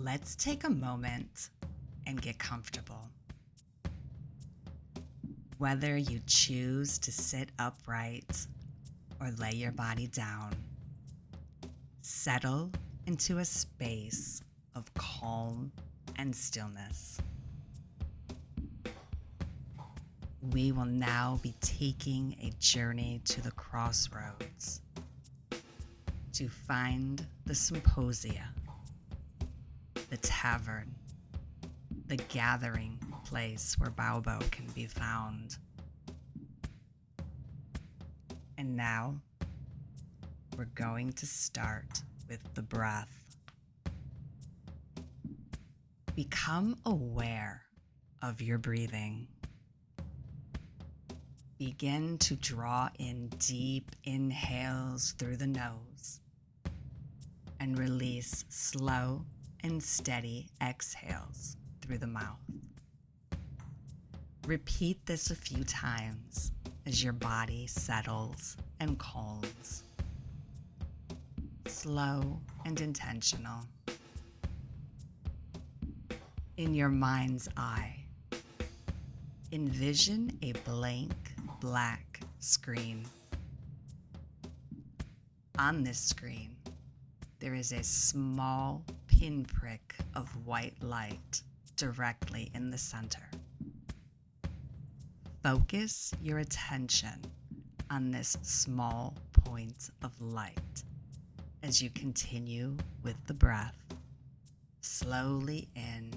let's take a moment and get comfortable. Whether you choose to sit upright or lay your body down, settle into a space of calm and stillness. We will now be taking a journey to the crossroads to find the symposia, the tavern, the gathering place where Baubo can be found. And now, we're going to start with the breath. Become aware of your breathing. Begin to draw in deep inhales through the nose and release slow and steady exhales through the mouth. Repeat this a few times as your body settles and calms. Slow and intentional. In your mind's eye, envision a blank black screen. On this screen, there is a small pinprick of white light directly in the center. Focus your attention on this small point of light as you continue with the breath, slowly in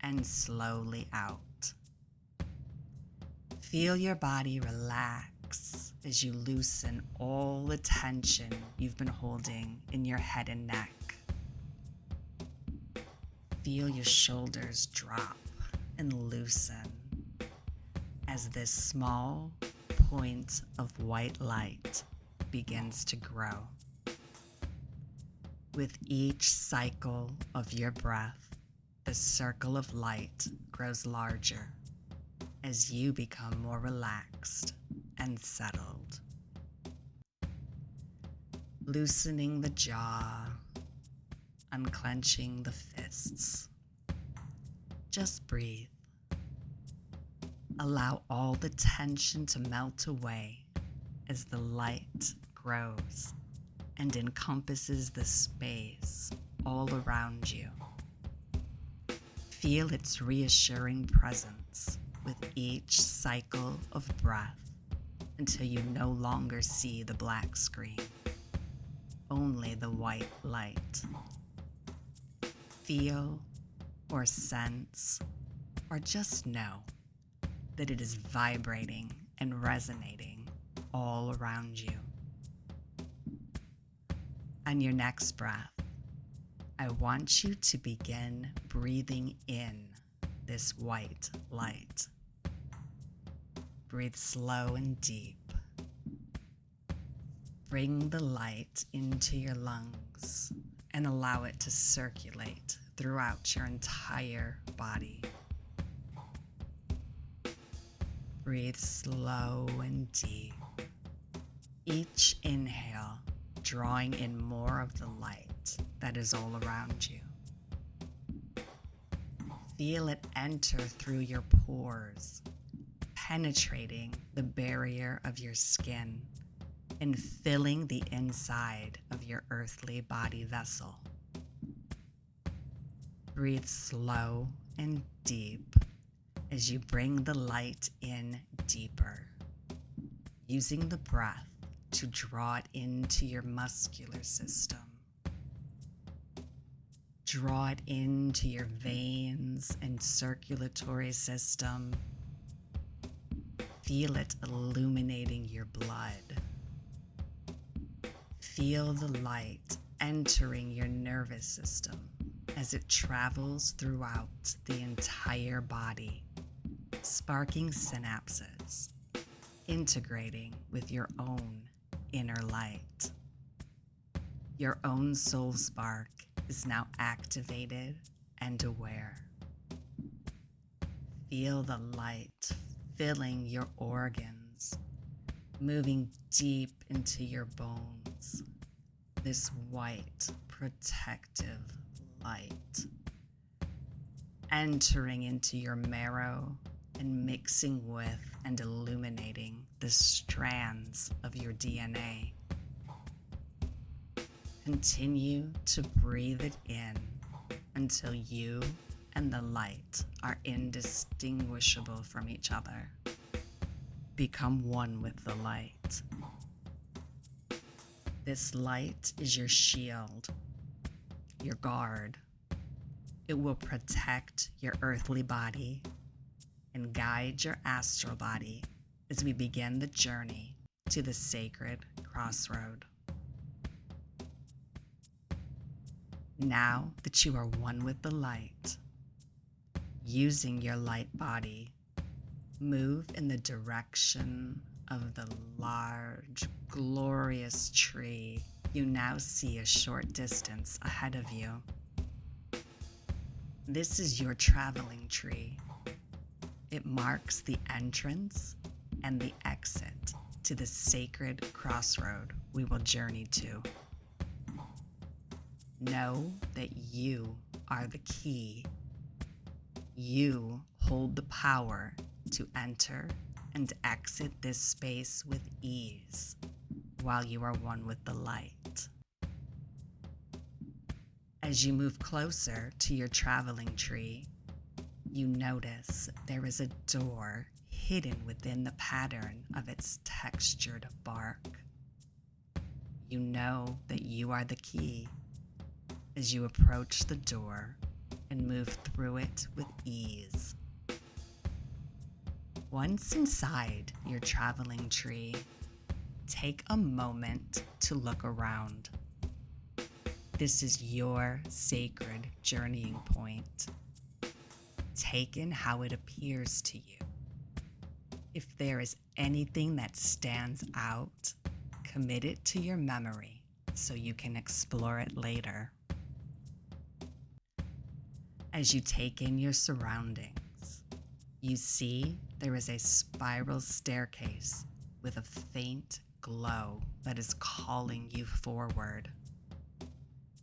and slowly out. Feel your body relax as you loosen all the tension you've been holding in your head and neck. Feel your shoulders drop and loosen as this small point of white light begins to grow. With each cycle of your breath, the circle of light grows larger as you become more relaxed and settled. Loosening the jaw, unclenching the fists. Just breathe. Allow all the tension to melt away as the light grows and encompasses the space all around you. Feel its reassuring presence with each cycle of breath until you no longer see the black screen, only the white light. Feel or sense or just know that it is vibrating and resonating all around you. On your next breath, I want you to begin breathing in this white light. Breathe slow and deep. Bring the light into your lungs and allow it to circulate throughout your entire body. Breathe slow and deep. Each inhale drawing in more of the light that is all around you. Feel it enter through your pores, penetrating the barrier of your skin and filling the inside of your earthly body vessel. Breathe slow and deep as you bring the light in deeper, using the breath to draw it into your muscular system. Draw it into your veins and circulatory system. Feel it illuminating your blood. Feel the light entering your nervous system as it travels throughout the entire body, sparking synapses, integrating with your own inner light. Your own soul spark is now activated and aware. Feel the light filling your organs, moving deep into your bones. This white, protective light, entering into your marrow and mixing with and illuminating the strands of your DNA. Continue to breathe it in until you and the light are indistinguishable from each other. Become one with the light. This light is your shield, your guard. It will protect your earthly body and guide your astral body as we begin the journey to the sacred crossroad. Now that you are one with the light, using your light body, move in the direction of the large, glorious tree you now see a short distance ahead of you. This is your traveling tree. It marks the entrance and the exit to the sacred crossroad we will journey to. Know that you are the key. You hold the power to enter and exit this space with ease while you are one with the light. As you move closer to your traveling tree, you notice there is a door hidden within the pattern of its textured bark. You know that you are the key as you approach the door and move through it with ease. Once inside your traveling tree, take a moment to look around. This is your sacred journeying point. Take in how it appears to you. If there is anything that stands out, commit it to your memory so you can explore it later. As you take in your surroundings, you see there is a spiral staircase with a faint glow that is calling you forward.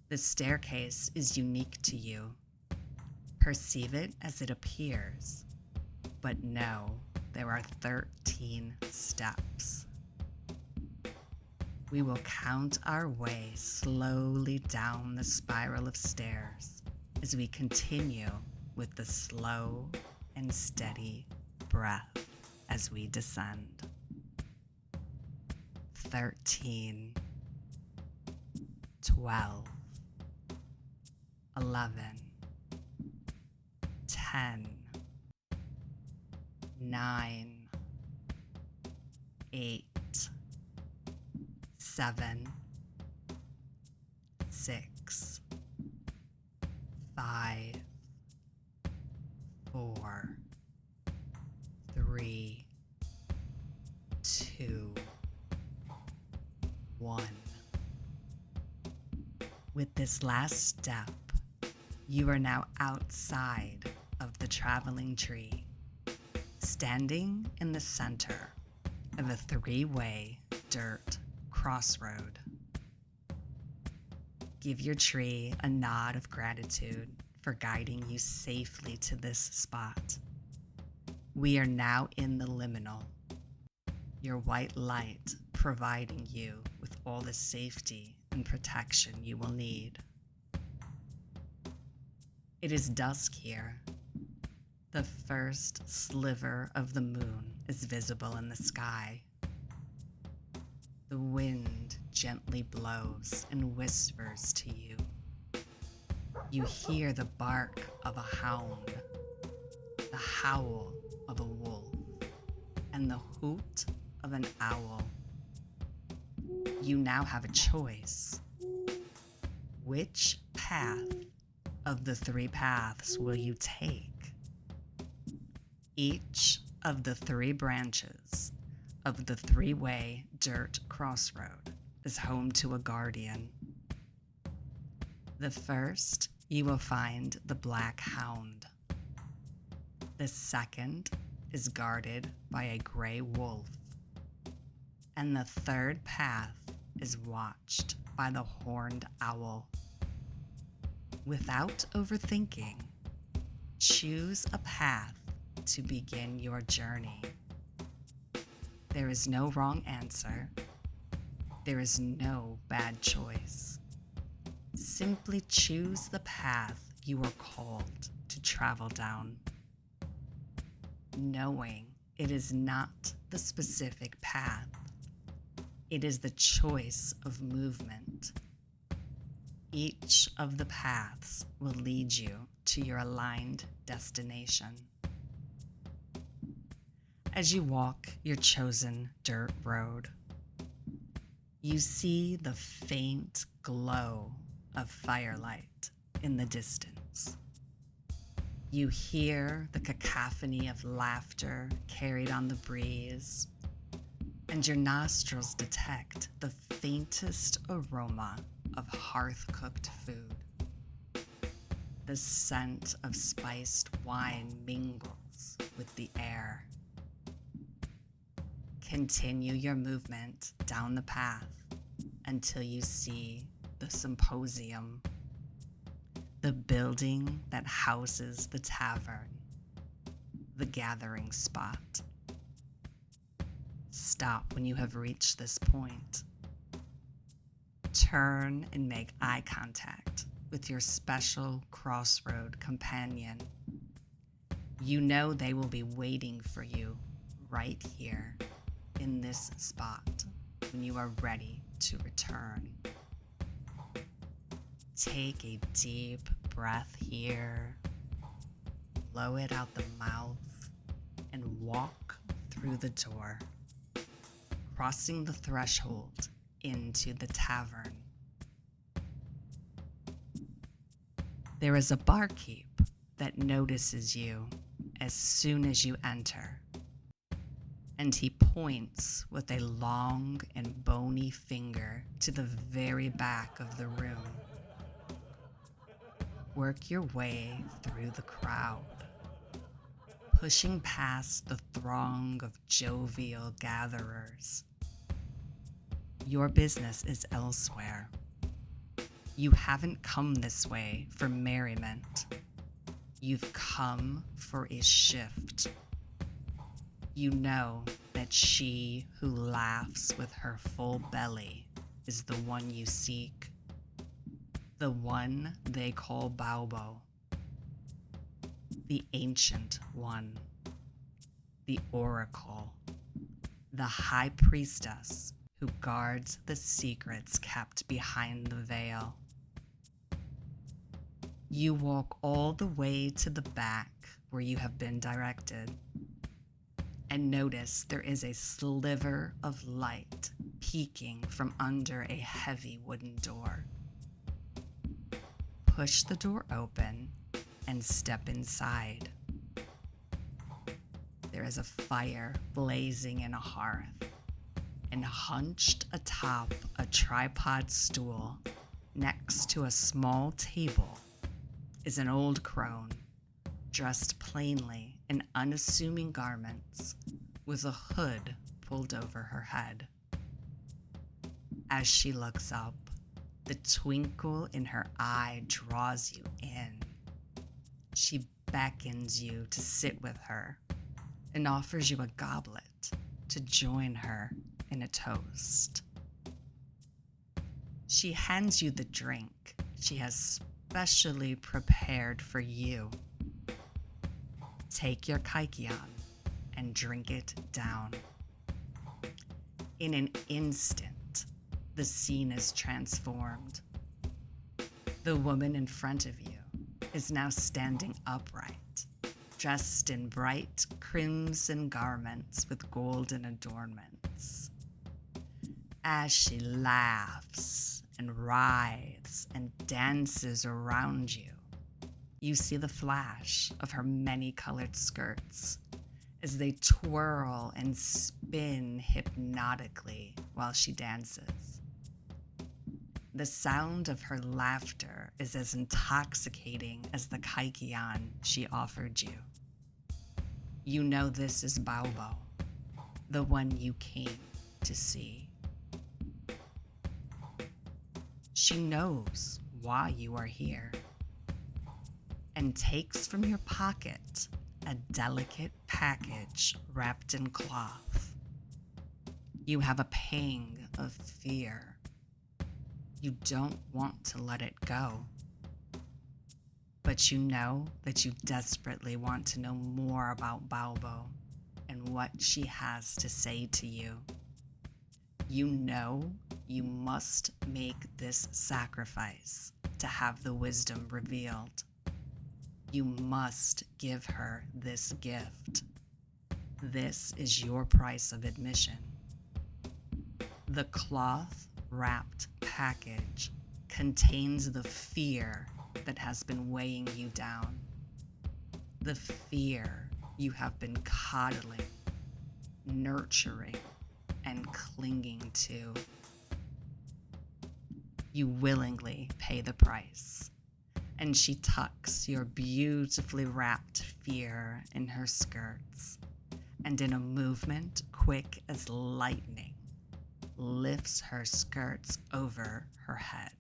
The staircase is unique to you. Perceive it as it appears, but know there are 13 steps. We will count our way slowly down the spiral of stairs as we continue with the slow and steady breath as we descend. 13, 12, 11, 10, 9, 8, 7, 6, 5, 4, 3, 2, 1. With this last step, you are now outside of the traveling tree, standing in the center of a three-way dirt crossroad. Give your tree a nod of gratitude for guiding you safely to this spot. We are now in the liminal, your white light providing you with all the safety and protection you will need. It is dusk here. The first sliver of the moon is visible in the sky. The wind gently blows and whispers to you. You hear the bark of a hound, the howl of a wolf, and the hoot of an owl. You now have a choice. Which path of the three paths will you take? Each of the three branches of the three-way dirt crossroad is home to a guardian. The first, you will find the black hound. The second is guarded by a gray wolf. And the third path is watched by the horned owl. Without overthinking, choose a path to begin your journey. There is no wrong answer. There is no bad choice. Simply choose the path you are called to travel down, knowing it is not the specific path. It is the choice of movement. Each of the paths will lead you to your aligned destination. As you walk your chosen dirt road, you see the faint glow of firelight in the distance. You hear the cacophony of laughter carried on the breeze, and your nostrils detect the faintest aroma of hearth-cooked food. The scent of spiced wine mingles with the air. Continue your movement down the path until you see the symposium, the building that houses the tavern, the gathering spot. Stop when you have reached this point. Turn and make eye contact with your special crossroad companion. You know they will be waiting for you right here in this spot when you are ready to return. Take a deep breath here, blow it out the mouth, and walk through the door, crossing the threshold into the tavern. There is a barkeep that notices you as soon as you enter, and he points with a long and bony finger to the very back of the room. Work your way through the crowd, pushing past the throng of jovial gatherers. Your business is elsewhere. You haven't come this way for merriment. You've come for a shift. You know that she who laughs with her full belly is the one you seek, the one they call Baubo, the ancient one, the oracle, the high priestess who guards the secrets kept behind the veil. You walk all the way to the back where you have been directed, and notice there is a sliver of light peeking from under a heavy wooden door. Push the door open and step inside. There is a fire blazing in a hearth, and hunched atop a tripod stool next to a small table is an old crone, dressed plainly in unassuming garments, with a hood pulled over her head. As she looks up, the twinkle in her eye draws you in. She beckons you to sit with her and offers you a goblet to join her in a toast. She hands you the drink she has specially prepared for you. Take your kaikian and drink it down. In an instant, the scene is transformed. The woman in front of you is now standing upright, dressed in bright crimson garments with golden adornments. As she laughs and writhes and dances around you, you see the flash of her many-colored skirts as they twirl and spin hypnotically while she dances. The sound of her laughter is as intoxicating as the kaikian she offered you. You know this is Baubo, the one you came to see. She knows why you are here, and takes from your pocket a delicate package wrapped in cloth. You have a pang of fear. You don't want to let it go. But you know that you desperately want to know more about Baubo and what she has to say to you. You know you must make this sacrifice to have the wisdom revealed. You must give her this gift. This is your price of admission. The cloth-wrapped package contains the fear that has been weighing you down. The fear you have been coddling, nurturing, and clinging to. You willingly pay the price, and she tucks your beautifully wrapped fear in her skirts, and in a movement quick as lightning, lifts her skirts over her head,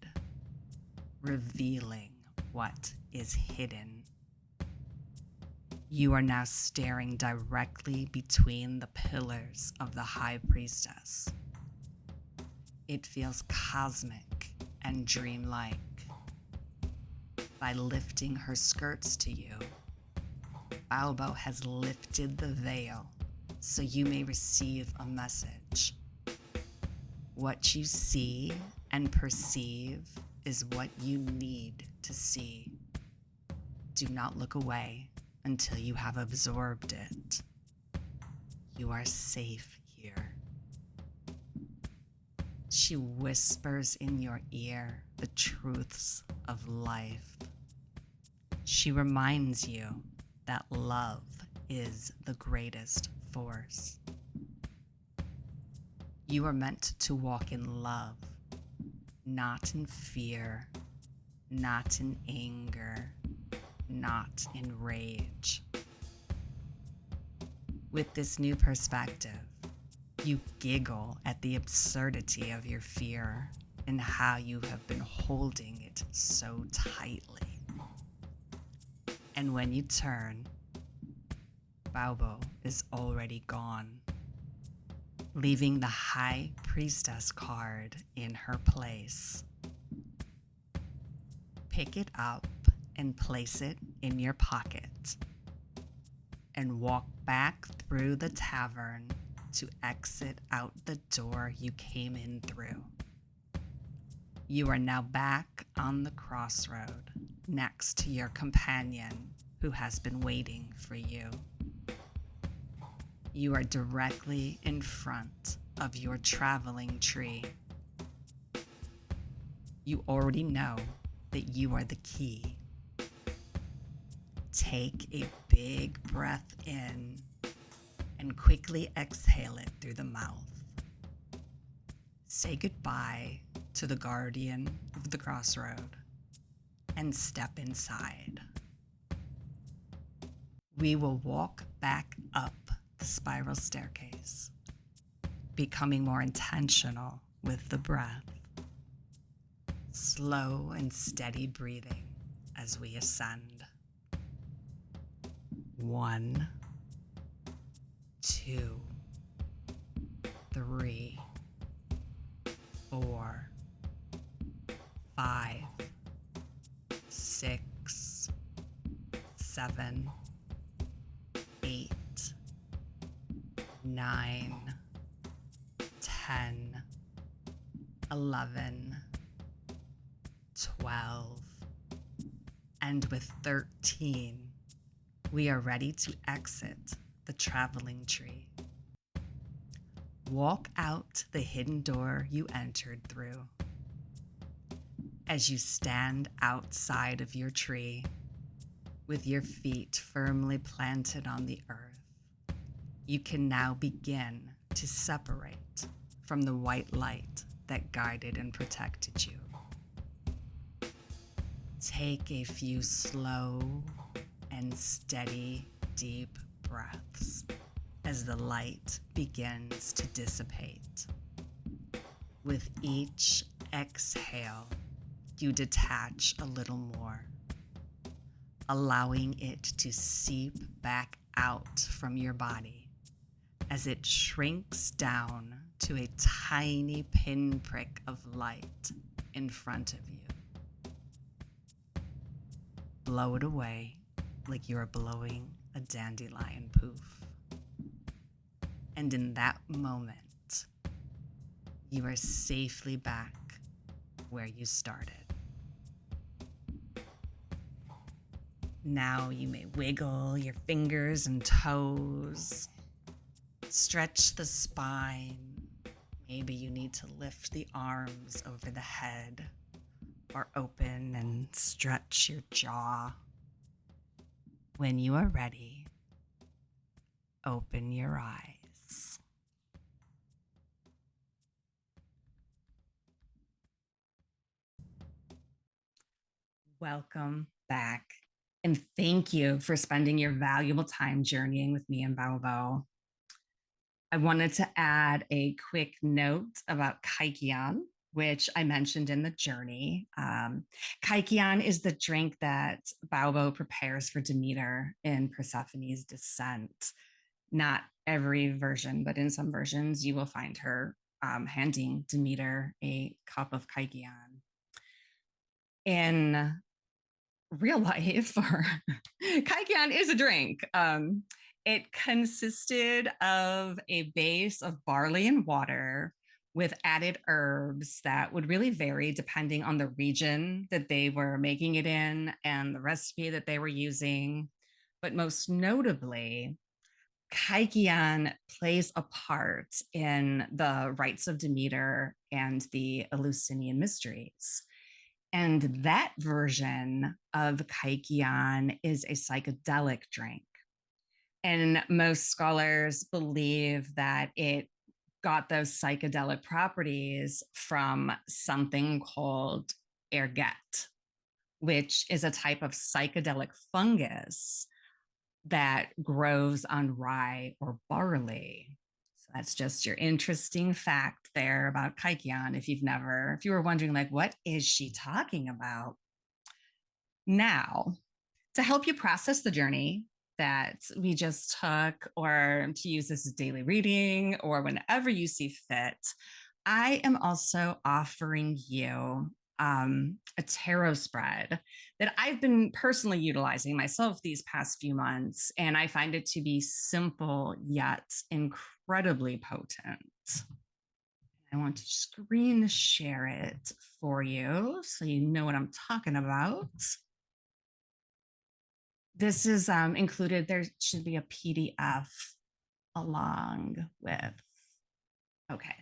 revealing what is hidden. You are now staring directly between the pillars of the High Priestess. It feels cosmic and dreamlike. By lifting her skirts to you, Baubo has lifted the veil so you may receive a message. What you see and perceive is what you need to see. Do not look away until you have absorbed it. You are safe here. She whispers in your ear the truths of life. She reminds you that love is the greatest force. You are meant to walk in love, not in fear, not in anger, not in rage. With this new perspective, you giggle at the absurdity of your fear and how you have been holding it so tightly. And when you turn, Baubo is already gone, leaving the High Priestess card in her place. Pick it up and place it in your pocket, and walk back through the tavern to exit out the door you came in through. You are now back on the crossroad next to your companion who has been waiting for you. You are directly in front of your traveling tree. You already know that you are the key. Take a big breath in and quickly exhale it through the mouth. Say goodbye to the guardian of the crossroad and step inside. We will walk back up the spiral staircase, becoming more intentional with the breath. Slow and steady breathing as we ascend. 1, 2, 3, 4, 5, 6, 7, 8, 9, 10, 11, 12, and with 13, we are ready to exit the traveling tree. Walk out the hidden door you entered through. As you stand outside of your tree, with your feet firmly planted on the earth, you can now begin to separate from the white light that guided and protected you. Take a few slow and steady, deep breaths as the light begins to dissipate. With each exhale, you detach a little more. allowing it to seep back out from your body as it shrinks down to a tiny pinprick of light in front of you. Blow it away like you are blowing a dandelion poof. And in that moment, you are safely back where you started. Now you may wiggle your fingers and toes, stretch the spine. Maybe you need to lift the arms over the head or open and stretch your jaw. When you are ready, open your eyes. Welcome back, and thank you for spending your valuable time journeying with me in Baubo. I wanted to add a quick note about Kaikian, which I mentioned in the journey. Kaikian is the drink that Baubo prepares for Demeter in Persephone's descent. Not every version, but in some versions, you will find her handing Demeter a cup of Kaikian. In real life, or Kaikian is a drink. It consisted of a base of barley and water with added herbs that would really vary depending on the region that they were making it in and the recipe that they were using. But most notably, Kaikian plays a part in the rites of Demeter and the Eleusinian mysteries. And that version of Kaikian is a psychedelic drink. And most scholars believe that it got those psychedelic properties from something called ergot, which is a type of psychedelic fungus that grows on rye or barley. So that's just your interesting fact there about Kaikian. If you were wondering, like, what is she talking about? Now, to help you process the journey that we just took, or to use this as daily reading, or whenever you see fit, I am also offering you a tarot spread that I've been personally utilizing myself these past few months, and I find it to be simple yet incredibly potent. I want to screen share it for you so you know what I'm talking about. This is included. There should be a PDF along with. Okay.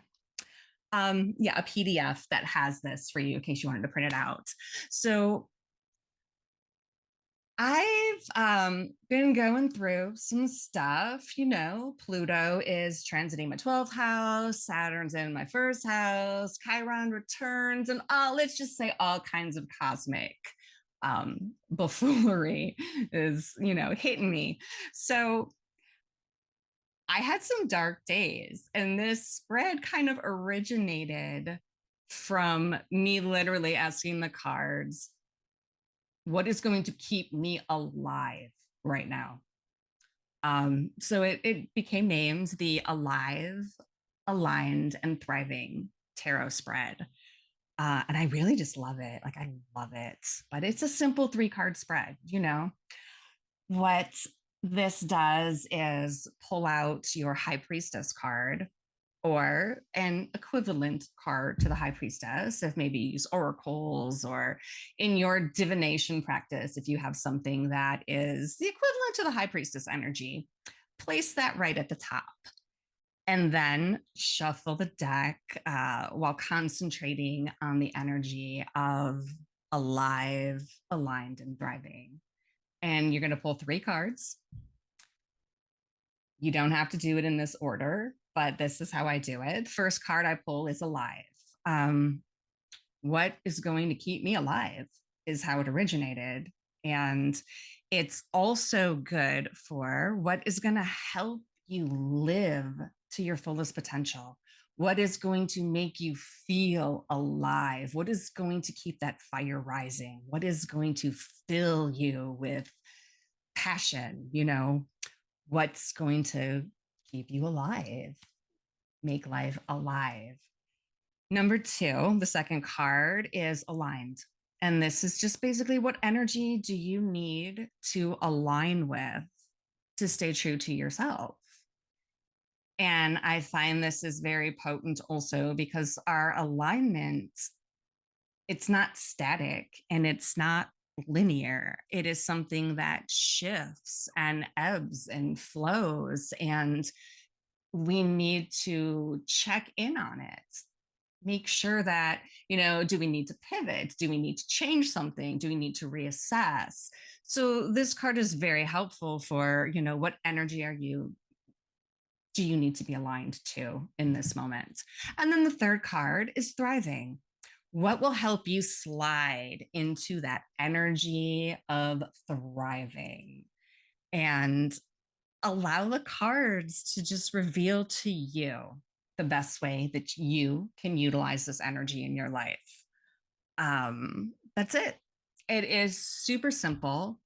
Yeah, a PDF that has this for you in case you wanted to print it out. So I've been going through some stuff. Pluto is transiting my 12th house, Saturn's in my first house, Chiron returns, and let's just say all kinds of cosmic buffoonery is, hitting me. So I had some dark days, and this spread kind of originated from me literally asking the cards, what is going to keep me alive right now? So it became named the Alive, Aligned, and Thriving Tarot Spread. And I really just love it. Like, I love it. But it's a simple 3-card spread, What this does is pull out your High Priestess card, or an equivalent card to the High Priestess, if maybe you use oracles, or in your divination practice, if you have something that is the equivalent to the High Priestess energy, place that right at the top. And then shuffle the deck while concentrating on the energy of alive, aligned, and thriving. And you're going to pull 3 cards. You don't have to do it in this order, but this is how I do it. First card I pull is alive. What is going to keep me alive is how it originated. And it's also good for what is going to help you live to your fullest potential? What is going to make you feel alive? What is going to keep that fire rising? What is going to fill you with passion? What's going to keep you alive, make life alive? Number two, the second card is aligned. And this is just basically, what energy do you need to align with to stay true to yourself? And I find this is very potent also because our alignment, it's not static and it's not linear. It is something that shifts and ebbs and flows, and we need to check in on it. Make sure that, do we need to pivot? Do we need to change something? Do we need to reassess? So this card is very helpful for, what energy do you need to be aligned to in this moment? And then the third card is thriving. What will help you slide into that energy of thriving and allow the cards to just reveal to you the best way that you can utilize this energy in your life? That's it. It is super simple.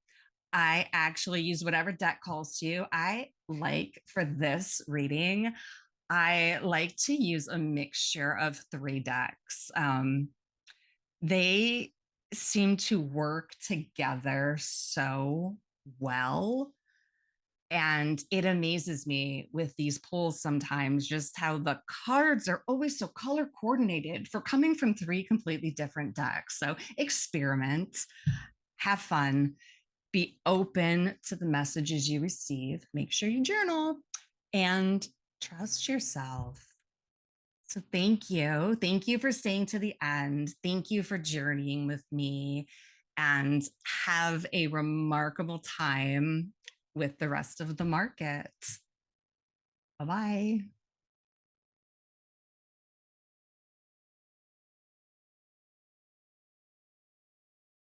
I actually use whatever deck calls to you. I like, for this reading, I like to use a mixture of three decks. They seem to work together so well. And it amazes me with these pulls sometimes just how the cards are always so color coordinated for coming from three completely different decks. So experiment, have fun, be open to the messages you receive, make sure you journal, and trust yourself. So thank you. Thank you for staying to the end. Thank you for journeying with me, and have a remarkable time with the rest of the market. Bye-bye.